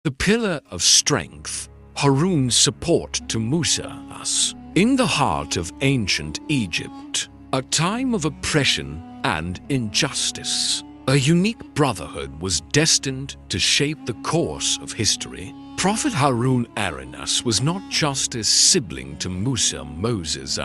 The pillar of strength, Harun's support to Musa. In the heart of ancient Egypt, a time of oppression and injustice, a unique brotherhood was destined to shape the course of history. Prophet Harun was not just a sibling to Musa Moses.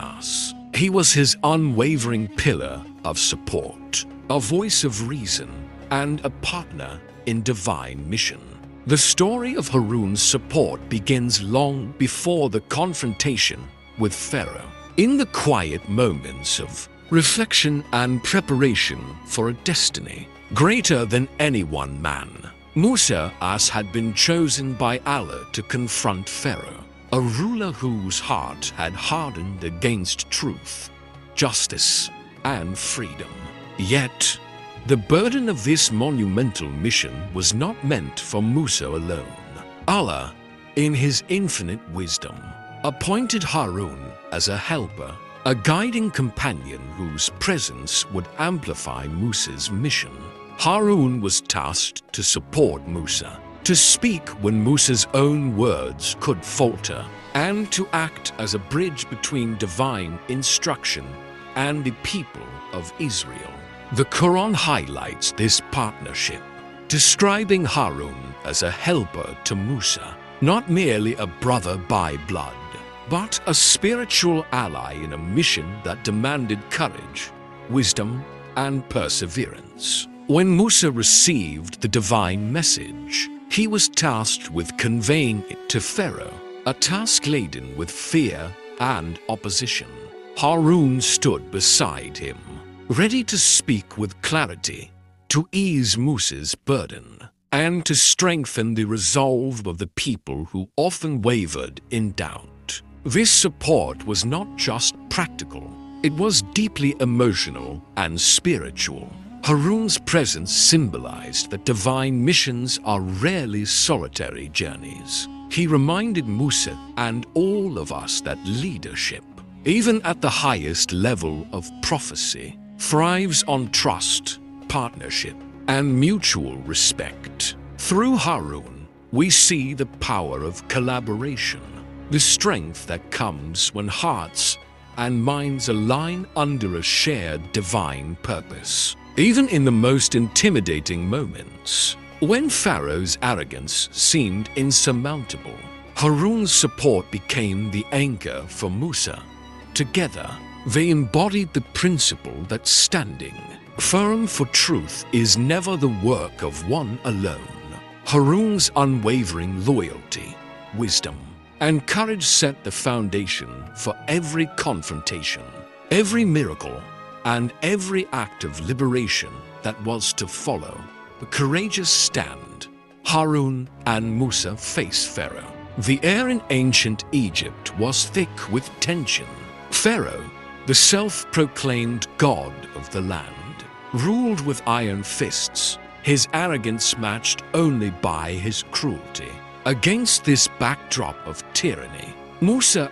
He was his unwavering pillar of support, a voice of reason, and a partner in divine mission. The story of Harun's support begins long before the confrontation with Pharaoh. In the quiet moments of reflection and preparation for a destiny greater than any one man, Musa had been chosen by Allah to confront Pharaoh, a ruler whose heart had hardened against truth, justice, and freedom. Yet, the burden of this monumental mission was not meant for Musa alone. Allah, in his infinite wisdom, appointed Harun as a helper, a guiding companion whose presence would amplify Musa's mission. Harun was tasked to support Musa, to speak when Musa's own words could falter, and to act as a bridge between divine instruction and the people of Israel. The Quran highlights this partnership, describing Harun as a helper to Musa, not merely a brother by blood, but a spiritual ally in a mission that demanded courage, wisdom, and perseverance. When Musa received the divine message, he was tasked with conveying it to Pharaoh, a task laden with fear and opposition. Harun stood beside him, ready to speak with clarity, to ease Musa's burden, and to strengthen the resolve of the people who often wavered in doubt. This support was not just practical, it was deeply emotional and spiritual. Harun's presence symbolized that divine missions are rarely solitary journeys. He reminded Musa and all of us that leadership, even at the highest level of prophecy, thrives on trust, partnership, and mutual respect. Through Harun, we see the power of collaboration, the strength that comes when hearts and minds align under a shared divine purpose. Even in the most intimidating moments, when Pharaoh's arrogance seemed insurmountable, Harun's support became the anchor for Musa. Together, they embodied the principle that standing firm for truth is never the work of one alone. Harun's unwavering loyalty, wisdom, and courage set the foundation for every confrontation, every miracle, and every act of liberation that was to follow. A courageous stand, Harun and Musa faced Pharaoh. The air in ancient Egypt was thick with tension. Pharaoh, the self-proclaimed god of the land, ruled with iron fists, his arrogance matched only by his cruelty. Against this backdrop of tyranny, Musa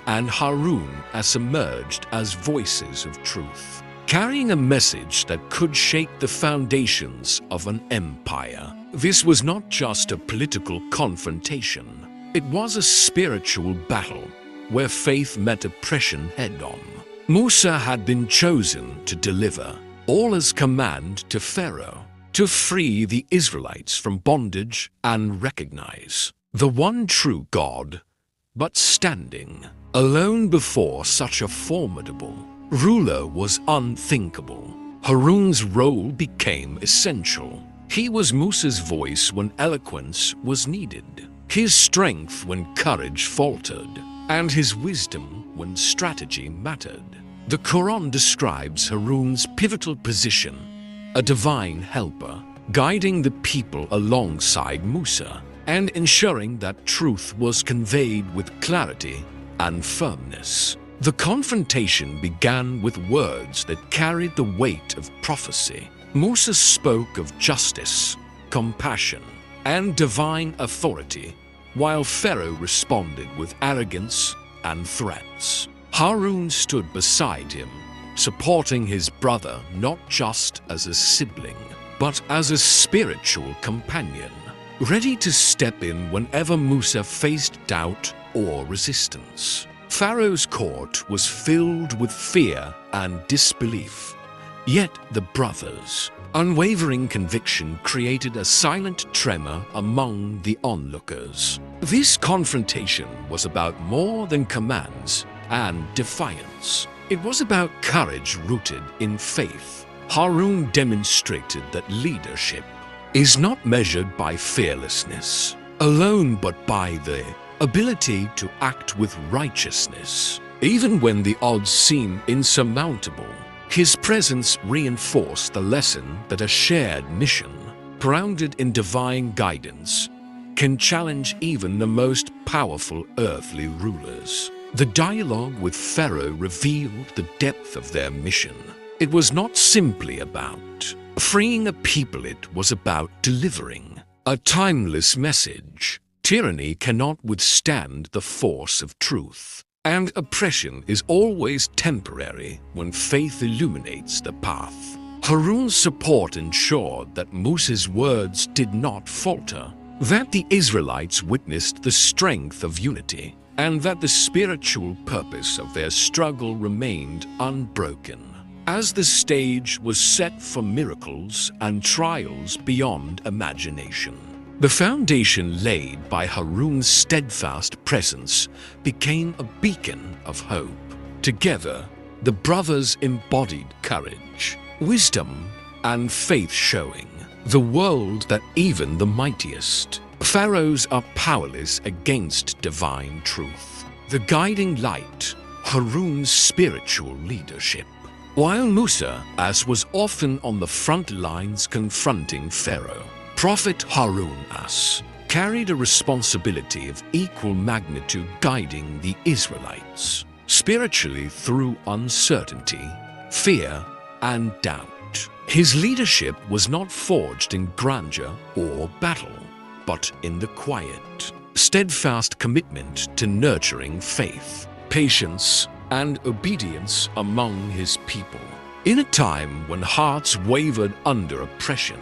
and Harun emerged as voices of truth, carrying a message that could shake the foundations of an empire. This was not just a political confrontation, it was a spiritual battle where faith met oppression head-on. Musa had been chosen to deliver Allah's command to Pharaoh, to free the Israelites from bondage and recognize the one true God. But standing alone before such a formidable ruler was unthinkable. Harun's role became essential. He was Musa's voice when eloquence was needed, his strength when courage faltered, and his wisdom when strategy mattered. The Quran describes Harun's pivotal position, a divine helper, guiding the people alongside Musa and ensuring that truth was conveyed with clarity and firmness. The confrontation began with words that carried the weight of prophecy. Musa spoke of justice, compassion, and divine authority, while Pharaoh responded with arrogance and threats. Harun stood beside him, supporting his brother not just as a sibling, but as a spiritual companion. ready to step in whenever Musa faced doubt or resistance. Pharaoh's court was filled with fear and disbelief. Yet the brothers' unwavering conviction created a silent tremor among the onlookers. This confrontation was about more than commands and defiance. It was about courage rooted in faith. Harun demonstrated that leadership is not measured by fearlessness alone, but by the ability to act with righteousness. Even when the odds seem insurmountable, his presence reinforced the lesson that a shared mission, grounded in divine guidance, can challenge even the most powerful earthly rulers. The dialogue with Pharaoh revealed the depth of their mission. It was not simply about freeing a people, it was about delivering a timeless message. Tyranny cannot withstand the force of truth, and oppression is always temporary when faith illuminates the path. Harun's support ensured that Musa's words did not falter, that the Israelites witnessed the strength of unity, and that the spiritual purpose of their struggle remained unbroken. As the stage was set for miracles and trials beyond imagination, the foundation laid by Harun's steadfast presence became a beacon of hope. Together, the brothers embodied courage, wisdom, and faith, showing the world that even the mightiest pharaohs are powerless against divine truth. The guiding light, Harun's spiritual leadership. While Musa, as was often on the front lines confronting Pharaoh, Prophet Harun carried a responsibility of equal magnitude, guiding the Israelites spiritually through uncertainty, fear, and doubt. His leadership was not forged in grandeur or battle, but in the quiet, steadfast commitment to nurturing faith, patience, and obedience among his people. In a time when hearts wavered under oppression,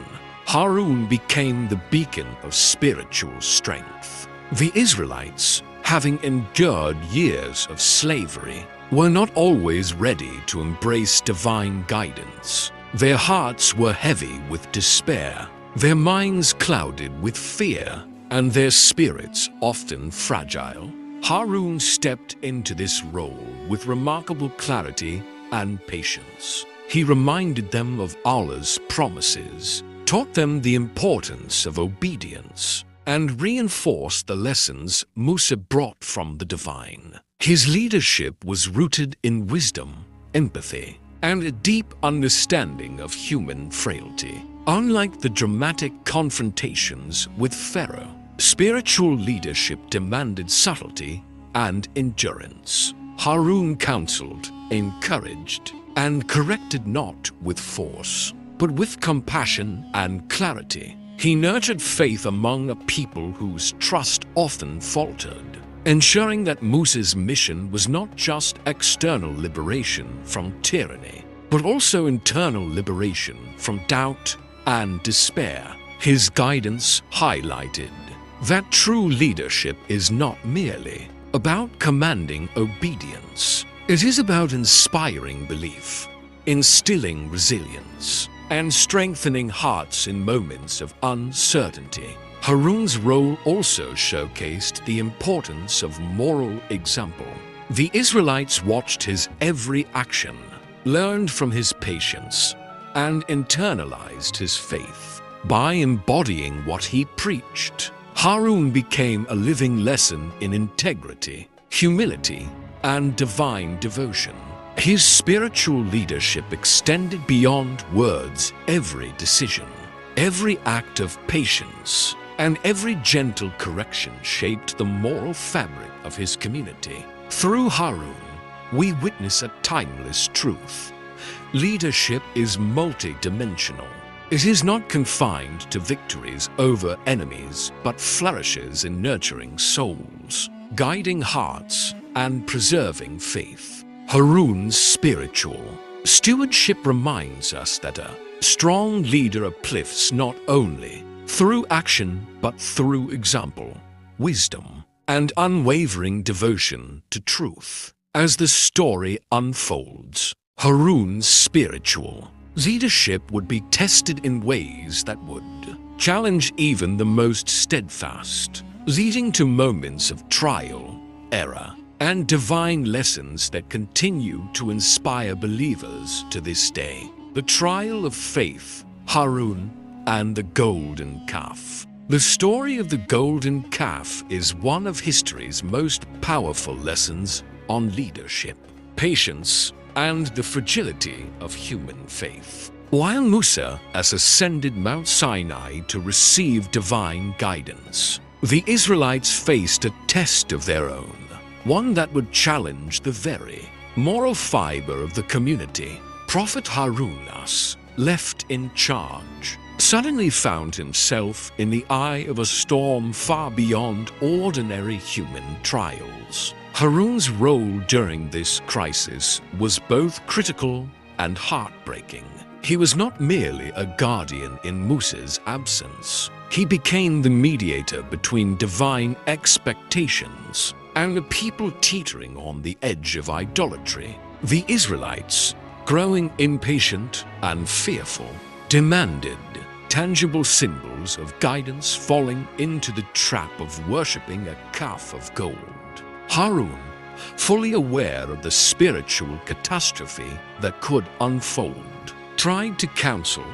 Harun became the beacon of spiritual strength. The Israelites, having endured years of slavery, were not always ready to embrace divine guidance. Their hearts were heavy with despair, their minds clouded with fear, and their spirits often fragile. Harun stepped into this role with remarkable clarity and patience. He reminded them of Allah's promises, taught them the importance of obedience, and reinforced the lessons Musa brought from the divine. His leadership was rooted in wisdom, empathy, and a deep understanding of human frailty. Unlike the dramatic confrontations with Pharaoh, spiritual leadership demanded subtlety and endurance. Harun counseled, encouraged, and corrected not with force, but with compassion and clarity. He nurtured faith among a people whose trust often faltered, ensuring that Musa's mission was not just external liberation from tyranny, but also internal liberation from doubt and despair. His guidance highlighted that true leadership is not merely about commanding obedience. It is about inspiring belief, instilling resilience, and strengthening hearts in moments of uncertainty. Harun's role also showcased the importance of moral example. The Israelites watched his every action, learned from his patience, and internalized his faith. By embodying what he preached, Harun became a living lesson in integrity, humility, and divine devotion. His spiritual leadership extended beyond words. Every decision, every act of patience, and every gentle correction shaped the moral fabric of his community. Through Harun, we witness a timeless truth. Leadership is multidimensional. It is not confined to victories over enemies, but flourishes in nurturing souls, guiding hearts, and preserving faith. Harun's spiritual stewardship reminds us that a strong leader uplifts not only through action but through example, wisdom, and unwavering devotion to truth. As the story unfolds, Harun's spiritual leadership would be tested in ways that would challenge even the most steadfast, leading to moments of trial, error, and divine lessons that continue to inspire believers to this day. The trial of faith, Harun, and the golden calf. The story of the golden calf is one of history's most powerful lessons on leadership, patience, and the fragility of human faith. While Musa has ascended Mount Sinai to receive divine guidance, the Israelites faced a test of their own, one that would challenge the very moral fiber of the community. Prophet Harun, left in charge, suddenly found himself in the eye of a storm far beyond ordinary human trials. Harun's role during this crisis was both critical and heartbreaking. He was not merely a guardian in Musa's absence. He became the mediator between divine expectations and the people teetering on the edge of idolatry. The Israelites, growing impatient and fearful, demanded tangible symbols of guidance, falling into the trap of worshipping a calf of gold. Harun, fully aware of the spiritual catastrophe that could unfold, tried to counsel,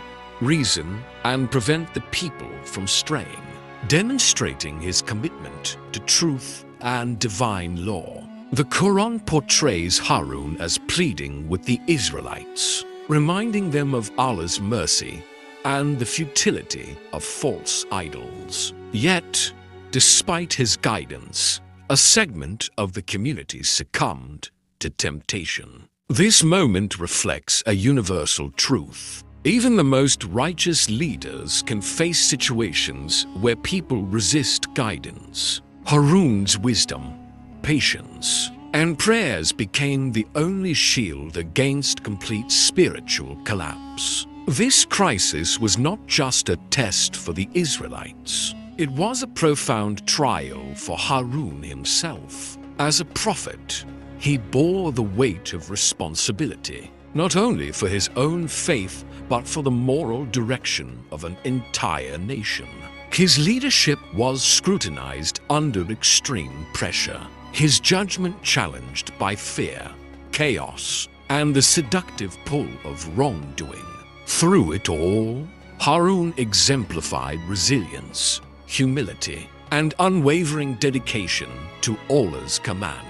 reason, and prevent the people from straying, demonstrating his commitment to truth and divine law. The Quran portrays Harun as pleading with the Israelites, reminding them of Allah's mercy and the futility of false idols. Yet, despite his guidance, a segment of the community succumbed to temptation. This moment reflects a universal truth. Even the most righteous leaders can face situations where people resist guidance. Harun's wisdom, patience, and prayers became the only shield against complete spiritual collapse. This crisis was not just a test for the Israelites. It was a profound trial for Harun himself. As a prophet, he bore the weight of responsibility, not only for his own faith, but for the moral direction of an entire nation. His leadership was scrutinized under extreme pressure, his judgment challenged by fear, chaos, and the seductive pull of wrongdoing. Through it all, Harun exemplified resilience, humility, and unwavering dedication to Allah's command.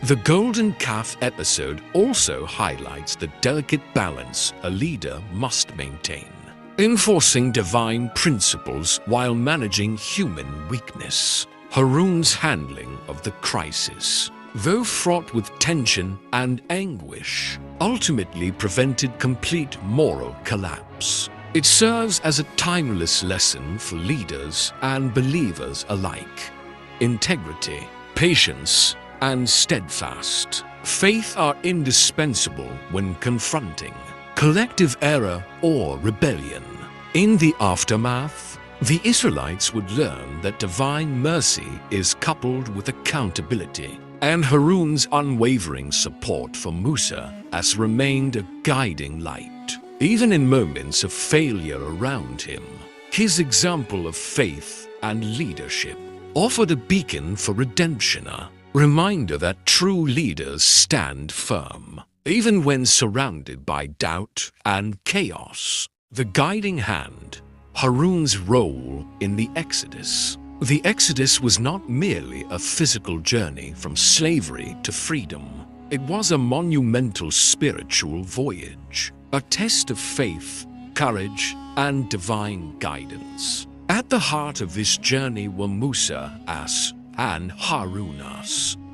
The golden calf episode also highlights the delicate balance a leader must maintain, enforcing divine principles while managing human weakness. Harun's handling of the crisis, though fraught with tension and anguish, ultimately prevented complete moral collapse. It serves as a timeless lesson for leaders and believers alike. Integrity, patience, and steadfast faith are indispensable when confronting collective error or rebellion. In the aftermath, the Israelites would learn that divine mercy is coupled with accountability, and Harun's unwavering support for Musa has remained a guiding light. Even in moments of failure around him, his example of faith and leadership offered a beacon for redemption, a reminder that true leaders stand firm, even when surrounded by doubt and chaos. The guiding hand, Harun's role in the Exodus. The Exodus was not merely a physical journey from slavery to freedom. It was a monumental spiritual voyage, a test of faith, courage, and divine guidance. At the heart of this journey were Musa and Harun,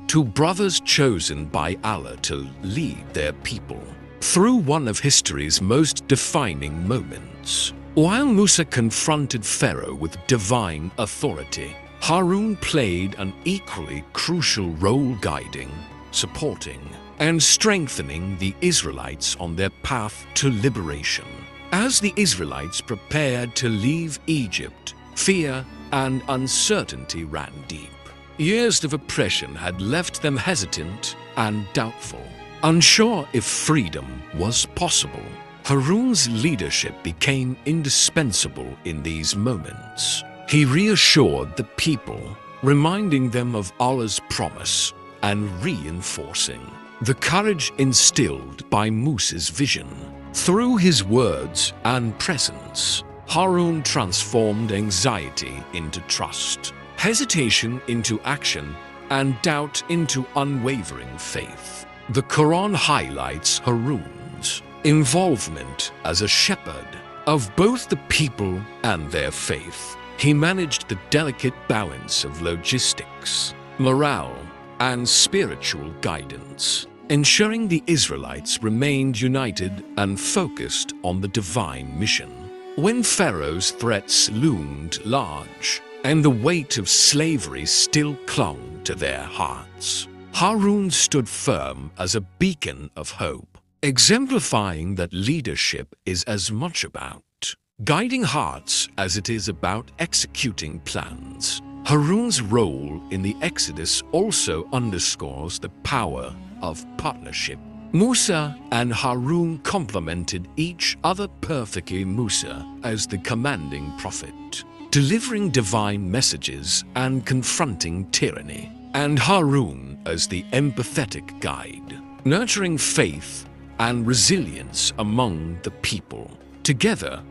two brothers chosen by Allah to lead their people through one of history's most defining moments. While Musa confronted Pharaoh with divine authority, Harun played an equally crucial role guiding, supporting, and strengthening the Israelites on their path to liberation. As the Israelites prepared to leave Egypt fear and uncertainty ran deep. Years of oppression had left them hesitant and doubtful, unsure if freedom was possible. Harun's leadership became indispensable in these moments. He reassured the people, reminding them of Allah's promise and reinforcing the courage instilled by Musa's vision. Through his words and presence, Harun transformed anxiety into trust, hesitation into action, and doubt into unwavering faith. The Quran highlights Harun's involvement as a shepherd of both the people and their faith. He managed the delicate balance of logistics, morale, and spiritual guidance, ensuring the Israelites remained united and focused on the divine mission. When Pharaoh's threats loomed large and the weight of slavery still clung to their hearts, Harun stood firm as a beacon of hope, exemplifying that leadership is as much about guiding hearts as it is about executing plans. Harun's role in the Exodus also underscores the power of partnership. Musa and Harun complemented each other perfectly. Musa as the commanding prophet, delivering divine messages and confronting tyranny, and Harun as the empathetic guide, nurturing faith and resilience among the people. Together,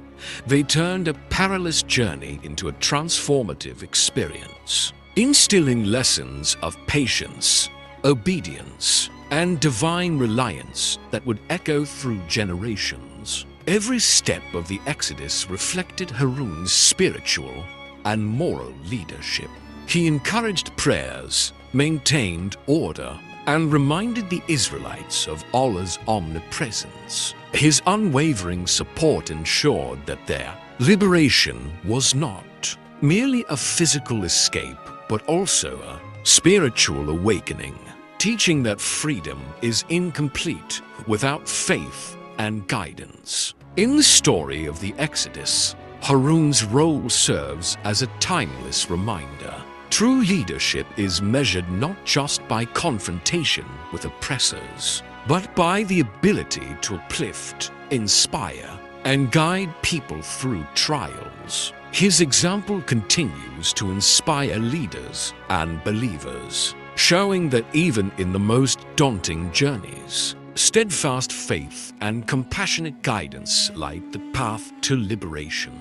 they turned a perilous journey into a transformative experience, instilling lessons of patience, obedience, and divine reliance that would echo through generations. Every step of the Exodus reflected Harun's spiritual and moral leadership. He encouraged prayers, maintained order, and reminded the Israelites of Allah's omnipresence. His unwavering support ensured that their liberation was not merely a physical escape, but also a spiritual awakening, teaching that freedom is incomplete without faith and guidance. In the story of the Exodus, Harun's role serves as a timeless reminder. True leadership is measured not just by confrontation with oppressors, but by the ability to uplift, inspire, and guide people through trials. His example continues to inspire leaders and believers, showing that even in the most daunting journeys, steadfast faith and compassionate guidance light the path to liberation.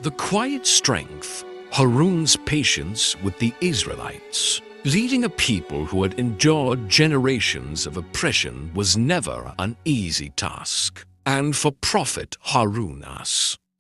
The quiet strength, Harun's patience with the Israelites, leading a people who had endured generations of oppression, was never an easy task. And for Prophet Harun,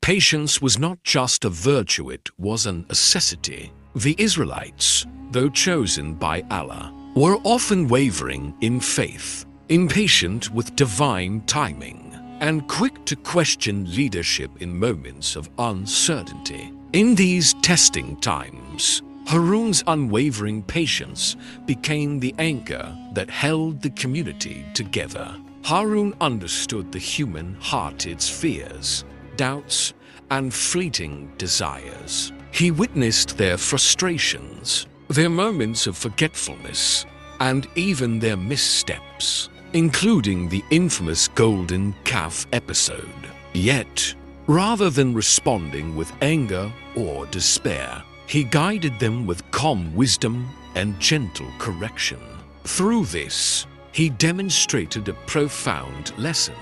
patience was not just a virtue, it was a necessity. The Israelites, though chosen by Allah, were often wavering in faith, impatient with divine timing, and quick to question leadership in moments of uncertainty. In these testing times, Harun's unwavering patience became the anchor that held the community together. Harun understood the human heart, its fears, doubts, and fleeting desires. He witnessed their frustrations, their moments of forgetfulness, and even their missteps, including the infamous golden calf episode. Yet, rather than responding with anger or despair, he guided them with calm wisdom and gentle correction. Through this, he demonstrated a profound lesson.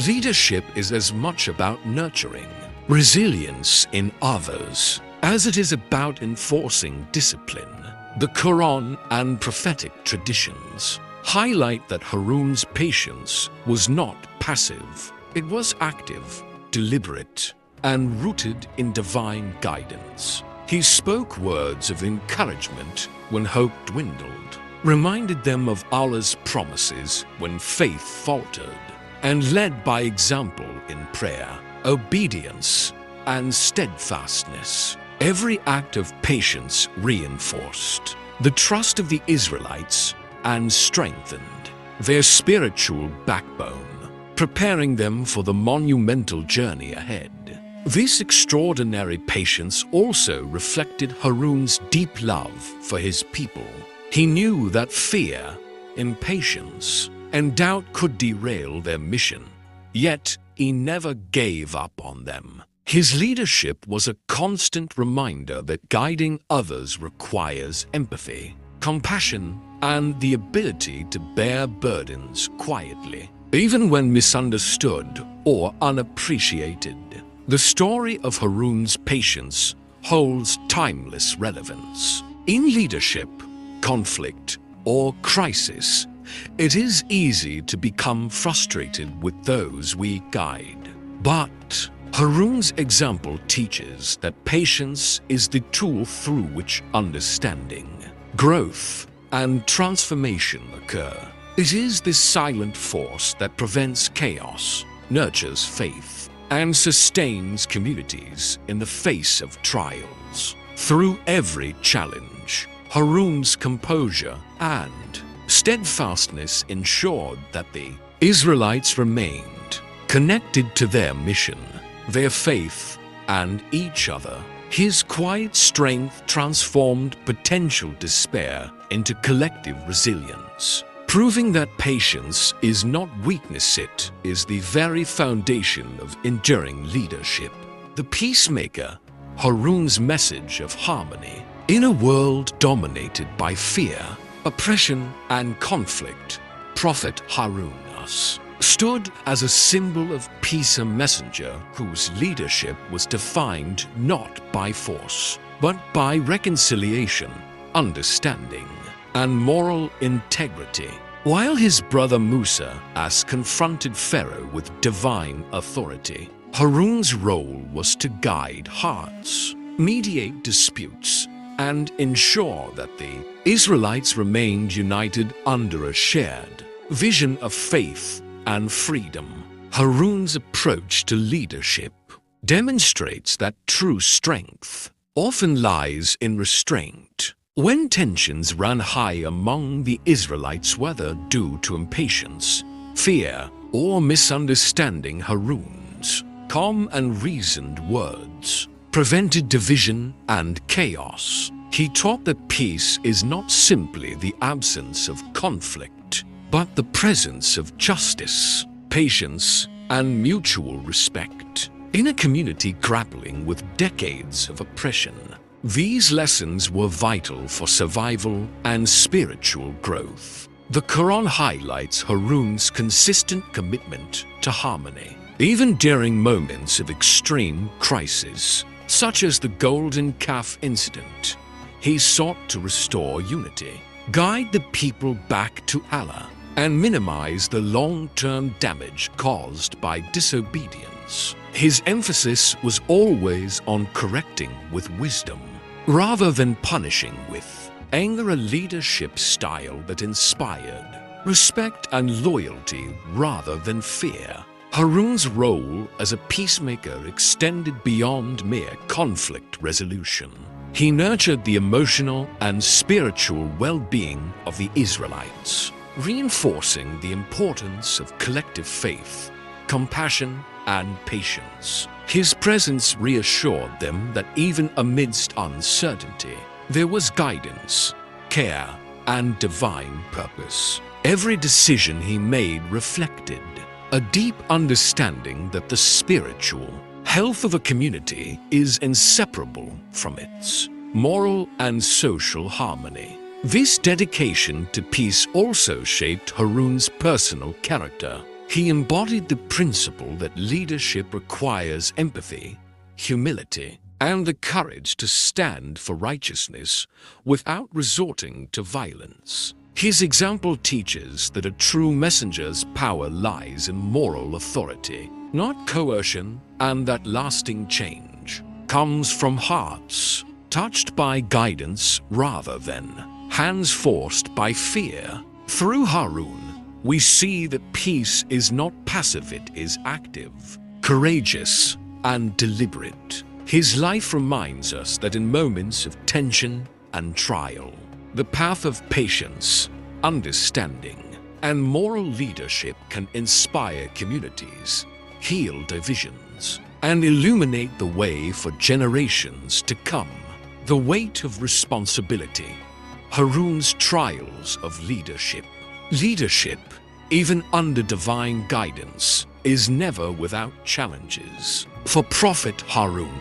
Leadership is as much about nurturing resilience in others as it is about enforcing discipline. The Quran and prophetic traditions highlight that Harun's patience was not passive. It was active, deliberate, and rooted in divine guidance. He spoke words of encouragement when hope dwindled, reminded them of Allah's promises when faith faltered, and led by example in prayer, obedience, and steadfastness. Every act of patience reinforced the trust of the Israelites and strengthened their spiritual backbone, preparing them for the monumental journey ahead. This extraordinary patience also reflected Harun's deep love for his people. He knew that fear, impatience, and doubt could derail their mission, yet he never gave up on them. His leadership was a constant reminder that guiding others requires empathy, compassion, and the ability to bear burdens quietly, even when misunderstood or unappreciated. The story of Harun's patience holds timeless relevance. In leadership, conflict, or crisis, it is easy to become frustrated with those we guide. But Harun's example teaches that patience is the tool through which understanding, growth, and transformation occur. It is this silent force that prevents chaos, nurtures faith, and sustains communities in the face of trials. Through every challenge, Harun's composure and steadfastness ensured that the Israelites remained connected to their mission, their faith, and each other. His quiet strength transformed potential despair into collective resilience, proving that patience is not weakness, it is the very foundation of enduring leadership. The peacemaker, Harun's message of harmony. In a world dominated by fear, oppression, and conflict, Prophet Harun stood as a symbol of peace, a messenger whose leadership was defined not by force, but by reconciliation, understanding, and moral integrity. While his brother Musa confronted Pharaoh with divine authority, Harun's role was to guide hearts, mediate disputes, and ensure that the Israelites remained united under a shared vision of faith and freedom. Harun's approach to leadership demonstrates that true strength often lies in restraint. When tensions ran high among the Israelites, whether due to impatience, fear, or misunderstanding, Harun's calm and reasoned words prevented division and chaos. He taught that peace is not simply the absence of conflict, but the presence of justice, patience, and mutual respect. In a community grappling with decades of oppression, these lessons were vital for survival and spiritual growth. The Quran highlights Harun's consistent commitment to harmony. Even during moments of extreme crisis, such as the Golden Calf incident, he sought to restore unity, guide the people back to Allah, and minimize the long-term damage caused by disobedience. His emphasis was always on correcting with wisdom, rather than punishing with anger, a leadership style that inspired respect and loyalty rather than fear. Harun's role as a peacemaker extended beyond mere conflict resolution. He nurtured the emotional and spiritual well-being of the Israelites, reinforcing the importance of collective faith, compassion, and patience. His presence reassured them that even amidst uncertainty, there was guidance, care, and divine purpose. Every decision he made reflected a deep understanding that the spiritual health of a community is inseparable from its moral and social harmony. This dedication to peace also shaped Harun's personal character. He embodied the principle that leadership requires empathy, humility, and the courage to stand for righteousness without resorting to violence. His example teaches that a true messenger's power lies in moral authority, not coercion, and that lasting change comes from hearts touched by guidance rather than hands forced by fear. Through Harun, we see that peace is not passive, it is active, courageous, and deliberate. His life reminds us that in moments of tension and trial, the path of patience, understanding, and moral leadership can inspire communities, heal divisions, and illuminate the way for generations to come. The weight of responsibility. Harun's trials of leadership. Leadership, even under divine guidance, is never without challenges. For Prophet Harun,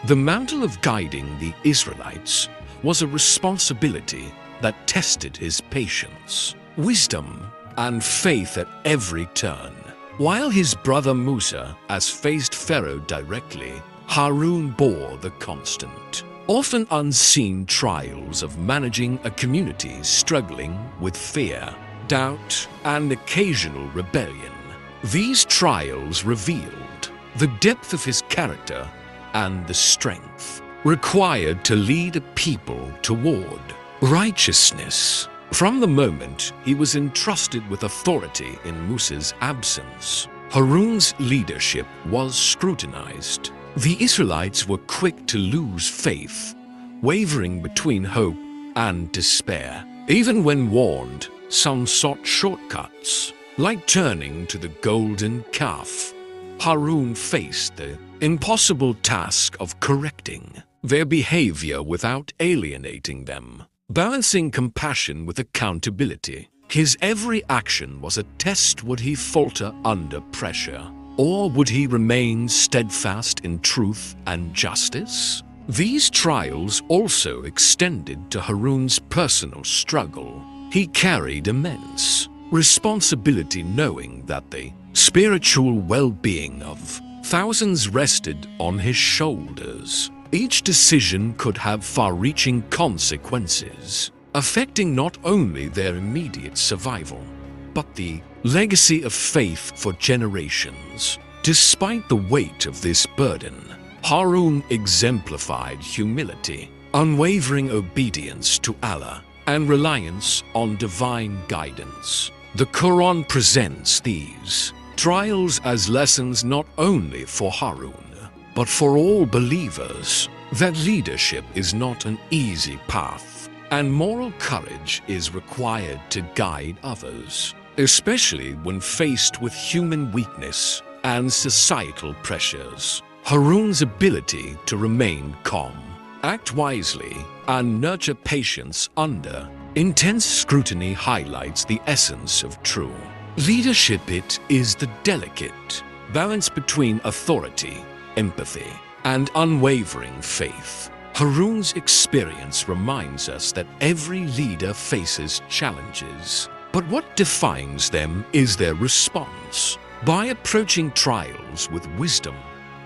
the mantle of guiding the Israelites was a responsibility that tested his patience, wisdom, and faith at every turn. While his brother Musa faced Pharaoh directly, Harun bore the constant, often unseen trials of managing a community struggling with fear, doubt, and occasional rebellion. These trials revealed the depth of his character and the strength required to lead a people toward righteousness. From the moment he was entrusted with authority in Musa's absence, Harun's leadership was scrutinized. The Israelites were quick to lose faith, wavering between hope and despair. Even when warned, some sought shortcuts, like turning to the golden calf. Harun faced the impossible task of correcting their behavior without alienating them. Balancing compassion with accountability, his every action was a test. Would he falter under pressure, or would he remain steadfast in truth and justice? These trials also extended to Harun's personal struggle. He carried immense responsibility, knowing that the spiritual well-being of thousands rested on his shoulders. Each decision could have far-reaching consequences, affecting not only their immediate survival, but the legacy of faith for generations. Despite the weight of this burden, Harun exemplified humility, unwavering obedience to Allah, and reliance on divine guidance. The Quran presents these trials as lessons not only for Harun, but for all believers, that leadership is not an easy path, and moral courage is required to guide others, especially when faced with human weakness and societal pressures. Harun's ability to remain calm, act wisely, and nurture patience under intense scrutiny highlights the essence of true leadership. It is the delicate balance between authority, empathy, and unwavering faith. Harun's experience reminds us that every leader faces challenges, but what defines them is their response. By approaching trials with wisdom,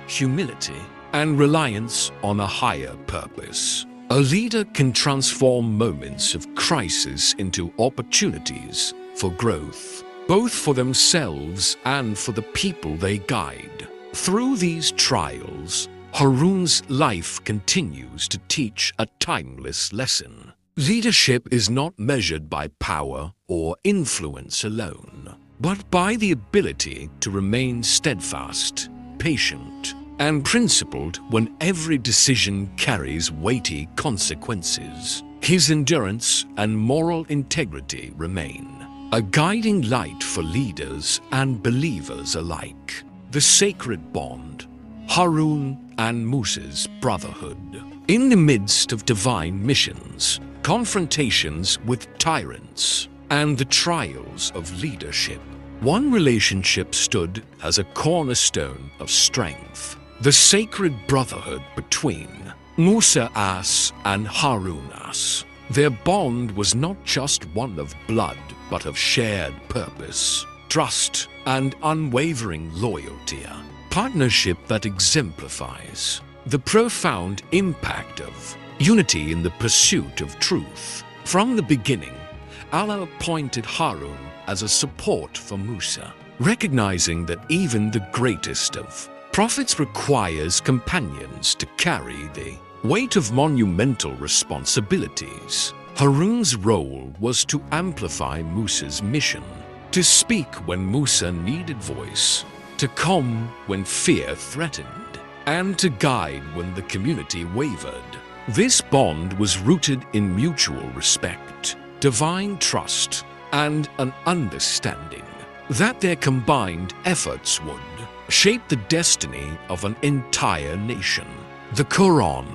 humility, and reliance on a higher purpose, a leader can transform moments of crisis into opportunities for growth, both for themselves and for the people they guide. Through these trials, Harun's life continues to teach a timeless lesson. Leadership is not measured by power or influence alone, but by the ability to remain steadfast, patient, and principled when every decision carries weighty consequences. His endurance and moral integrity remain a guiding light for leaders and believers alike. The sacred bond, Harun and Musa's brotherhood. In the midst of divine missions, confrontations with tyrants, and the trials of leadership, one relationship stood as a cornerstone of strength: the sacred brotherhood between Musa and Harun. Their bond was not just one of blood, but of shared purpose, trust, and unwavering loyalty. A partnership that exemplifies the profound impact of unity in the pursuit of truth. From the beginning, Allah appointed Harun as a support for Musa, recognizing that even the greatest of prophets requires companions to carry the weight of monumental responsibilities. Harun's role was to amplify Musa's mission, to speak when Musa needed voice, to calm when fear threatened, and to guide when the community wavered. This bond was rooted in mutual respect, divine trust, and an understanding that their combined efforts would shaped the destiny of an entire nation. The Quran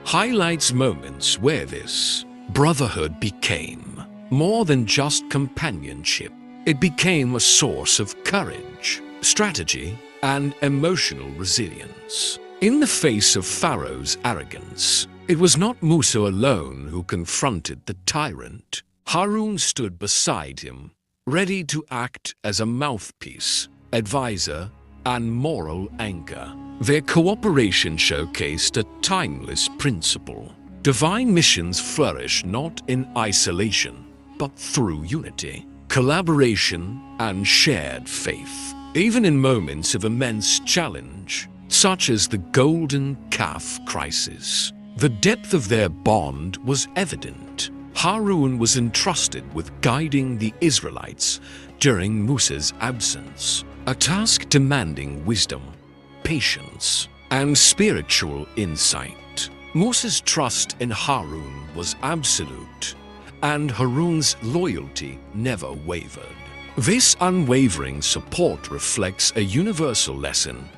highlights moments where this brotherhood became more than just companionship. It became a source of courage, strategy, and emotional resilience. In the face of Pharaoh's arrogance, it was not Musa alone who confronted the tyrant. Harun stood beside him, ready to act as a mouthpiece, advisor, and moral anchor. Their cooperation showcased a timeless principle. Divine missions flourish not in isolation, but through unity, collaboration, and shared faith. Even in moments of immense challenge, such as the Golden Calf crisis, the depth of their bond was evident. Harun was entrusted with guiding the Israelites during Musa's absence, a task demanding wisdom, patience, and spiritual insight. Musa's trust in Harun was absolute, and Harun's loyalty never wavered. This unwavering support reflects a universal lesson.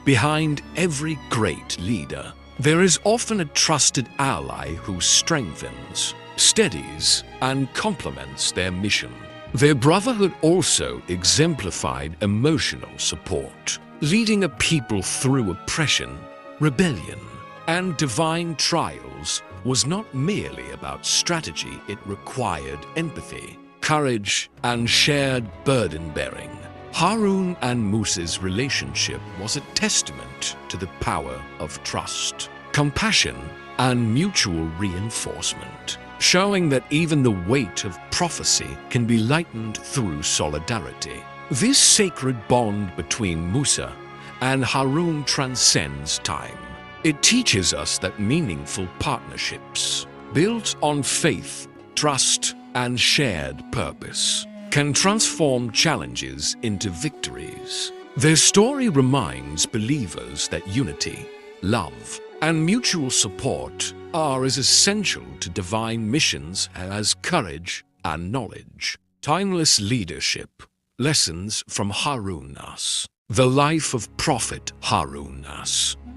Behind every great leader, there is often a trusted ally who strengthens, steadies, and complements their mission. Their brotherhood also exemplified emotional support, leading a people through oppression, rebellion, and divine trials was not merely about strategy. It required empathy, courage, and shared burden-bearing. Harun and Musa's relationship was a testament to the power of trust, compassion, and mutual reinforcement, showing that even the weight of prophecy can be lightened through solidarity. This sacred bond between Musa and Harun transcends time. It teaches us that meaningful partnerships, built on faith, trust, and shared purpose, can transform challenges into victories. Their story reminds believers that unity, love, and mutual support are as essential to divine missions as courage and knowledge. Timeless leadership. Lessons from Harun. The life of Prophet Harun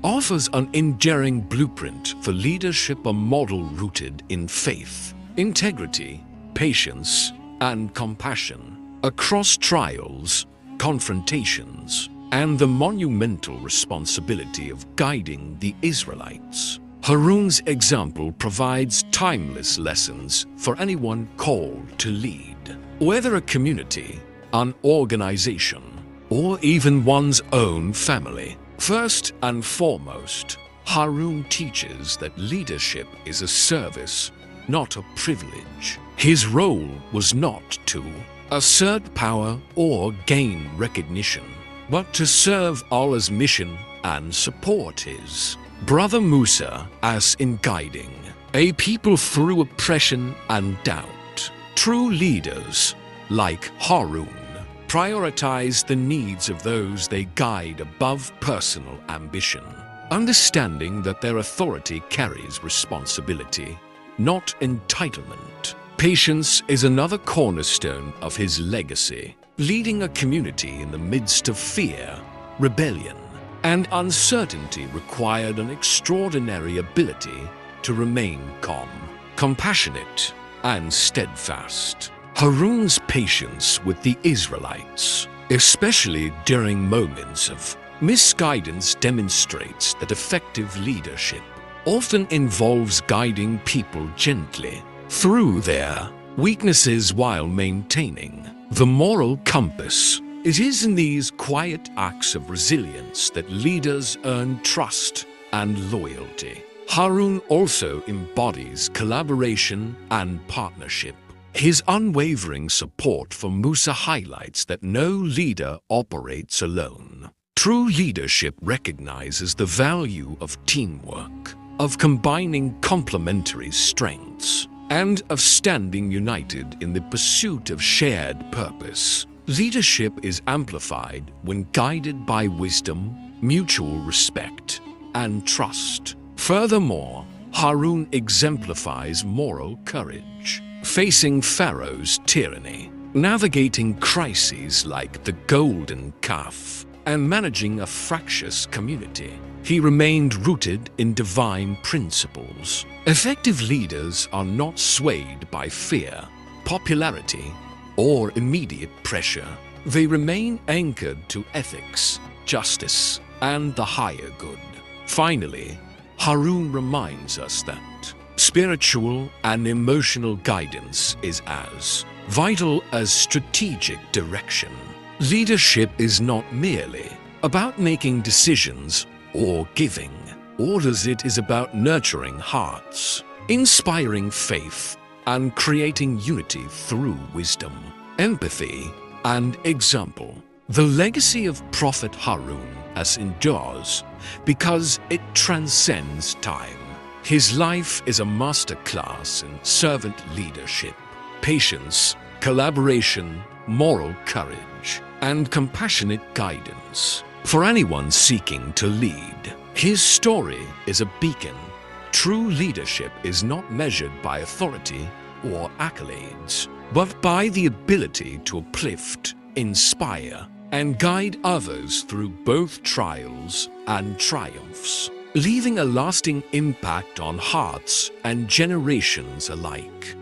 offers an enduring blueprint for leadership, a model rooted in faith, integrity, patience, and compassion across trials, confrontations, and the monumental responsibility of guiding the Israelites. Harun's example provides timeless lessons for anyone called to lead. Whether a community, an organization, or even one's own family, first and foremost, Harun teaches that leadership is a service, not a privilege. His role was not to assert power or gain recognition, but to serve Allah's mission and support his brother Musa as in guiding a people through oppression and doubt. True leaders, like Harun, prioritize the needs of those they guide above personal ambition, understanding that their authority carries responsibility, not entitlement. Patience is another cornerstone of his legacy. Leading a community in the midst of fear, rebellion, and uncertainty required an extraordinary ability to remain calm, compassionate, and steadfast. Harun's patience with the Israelites, especially during moments of misguidance, demonstrates that effective leadership often involves guiding people gently through their weaknesses while maintaining the moral compass. It is in these quiet acts of resilience that leaders earn trust and loyalty. Harun also embodies collaboration and partnership. His unwavering support for Musa highlights that no leader operates alone. True leadership recognizes the value of teamwork, of combining complementary strengths, and of standing united in the pursuit of shared purpose. Leadership is amplified when guided by wisdom, mutual respect, and trust. Furthermore, Harun exemplifies moral courage, facing Pharaoh's tyranny, navigating crises like the Golden Calf, and managing a fractious community. He remained rooted in divine principles. Effective leaders are not swayed by fear, popularity, or immediate pressure. They remain anchored to ethics, justice, and the higher good. Finally, Harun reminds us that spiritual and emotional guidance is as vital as strategic direction. Leadership is not merely about making decisions or giving orders. It is about nurturing hearts, inspiring faith, and creating unity through wisdom, empathy, and example. The legacy of Prophet Harun endures because it transcends time. His life is a masterclass in servant leadership, patience, collaboration, moral courage, and compassionate guidance. For anyone seeking to lead, his story is a beacon. True leadership is not measured by authority or accolades, but by the ability to uplift, inspire, and guide others through both trials and triumphs, leaving a lasting impact on hearts and generations alike.